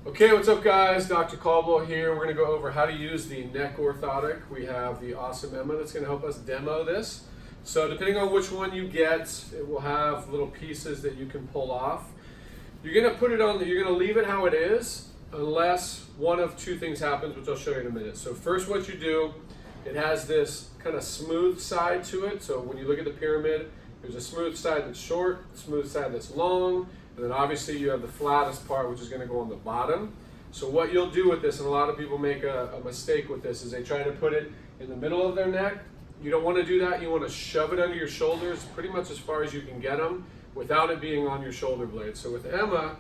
Okay, what's up guys? Dr. Caldwell here. We're going to go over how to use the neck orthotic. We have the awesome Emma that's going to help us demo this. So depending on which one you get, it will have little pieces that you can pull off. You're going to put it on, you're going to leave it how it is unless one of two things happens, which I'll show you in a minute. So first what you do, it has this kind of smooth side to it. So when you look at the pyramid, there's a smooth side that's short, smooth side that's long, and then obviously you have the flattest part, which is going to go on the bottom. So what you'll do with this, and a lot of people make a mistake with this, is they try to put it in the middle of their neck. You don't want to do that. You want to shove it under your shoulders pretty much as far as you can get them without it being on your shoulder blades. So with Emma,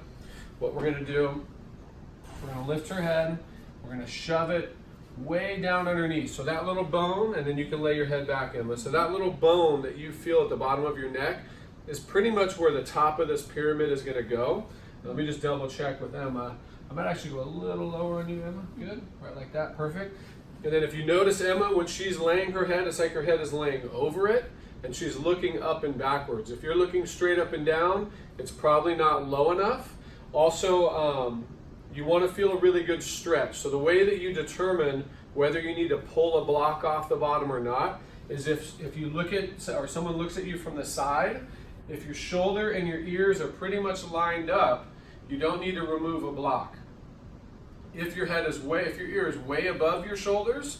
what we're going to do, we're going to lift her head, we're going to shove it way down underneath. So that little bone, and then you can lay your head back, Emma. So that little bone that you feel at the bottom of your neck is pretty much where the top of this pyramid is going to go. Let me just double check with Emma. I might actually go a little lower on you, Emma. Good, right like that, perfect. And then if you notice Emma, when she's laying her head, it's like her head is laying over it and she's looking up and backwards. If you're looking straight up and down, it's probably not low enough. Also, you want to feel a really good stretch. So the way that you determine whether you need to pull a block off the bottom or not is if you look at, or someone looks at you from the side, if your shoulder and your ears are pretty much lined up, you don't need to remove a block. If your ear is way above your shoulders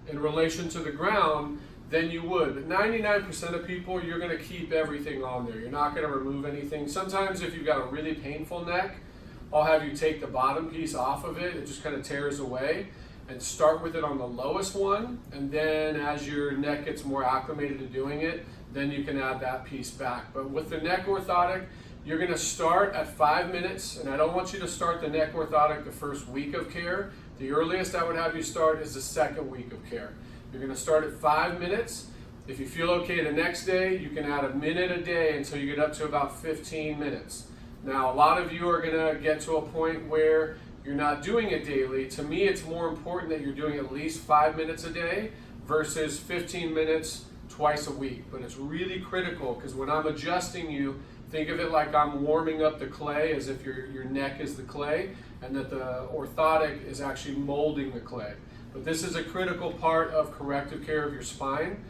in relation to the ground, then you would. But 99% of people, you're going to keep everything on there. You're not going to remove anything. Sometimes if you've got a really painful neck, I'll have you take the bottom piece off of it. It just kind of tears away, and start with it on the lowest one. And then as your neck gets more acclimated to doing it, then you can add that piece back. But with the neck orthotic, you're going to start at 5 minutes, and I don't want you to start the neck orthotic the first week of care. The earliest I would have you start is the second week of care. You're going to start at 5 minutes. If you feel okay the next day, you can add a minute a day until you get up to about 15 minutes. Now, a lot of you are going to get to a point where you're not doing it daily. To me, it's more important that you're doing at least 5 minutes a day versus 15 minutes twice a week. But it's really critical because when I'm adjusting you, think of it like I'm warming up the clay as if your neck is the clay and that the orthotic is actually molding the clay. But this is a critical part of corrective care of your spine.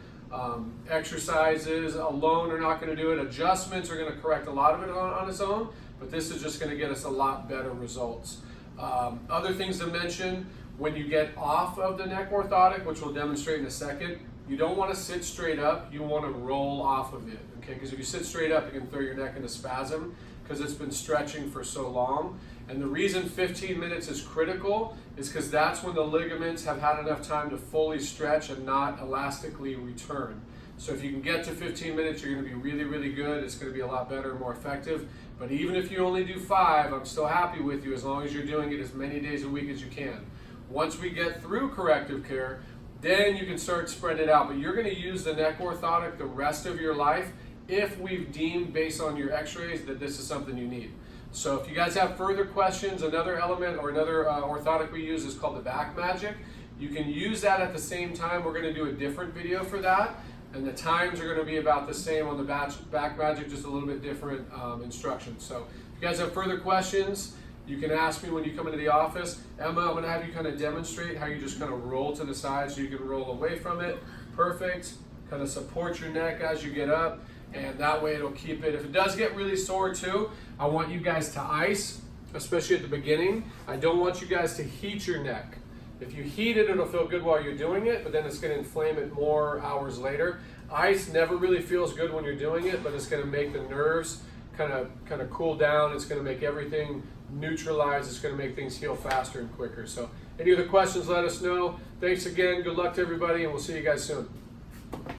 Exercises alone are not going to do it. Adjustments are going to correct a lot of it on its own, but this is just going to get us a lot better results. Other things to mention, when you get off of the neck orthotic, which we'll demonstrate in a second, you don't want to sit straight up, you want to roll off of it, okay? Because if you sit straight up, you can throw your neck into spasm because it's been stretching for so long. And the reason 15 minutes is critical is because that's when the ligaments have had enough time to fully stretch and not elastically return. So if you can get to 15 minutes, you're going to be really, really good. It's going to be a lot better and more effective. But even if you only do 5, I'm still happy with you as long as you're doing it as many days a week as you can. Once we get through corrective care, then you can start spreading it out. But you're going to use the neck orthotic the rest of your life if we've deemed based on your x-rays that this is something you need. So if you guys have further questions, another element or another orthotic we use is called the back magic. You can use that at the same time. We're going to do a different video for that. And the times are going to be about the same on the back magic, just a little bit different instructions. So if you guys have further questions, you can ask me when you come into the office. Emma, I'm going to have you kind of demonstrate how you just kind of roll to the side so you can roll away from it. Perfect. Kind of support your neck as you get up, and that way it'll keep it. If it does get really sore too, I want you guys to ice, especially at the beginning. I don't want you guys to heat your neck. If you heat it, it'll feel good while you're doing it, but then it's going to inflame it more hours later. Ice never really feels good when you're doing it, but it's going to make the nerves kind of cool down. It's going to make everything neutralize. It's going to make things heal faster and quicker. So any other questions, let us know. Thanks again. Good luck to everybody, and we'll see you guys soon.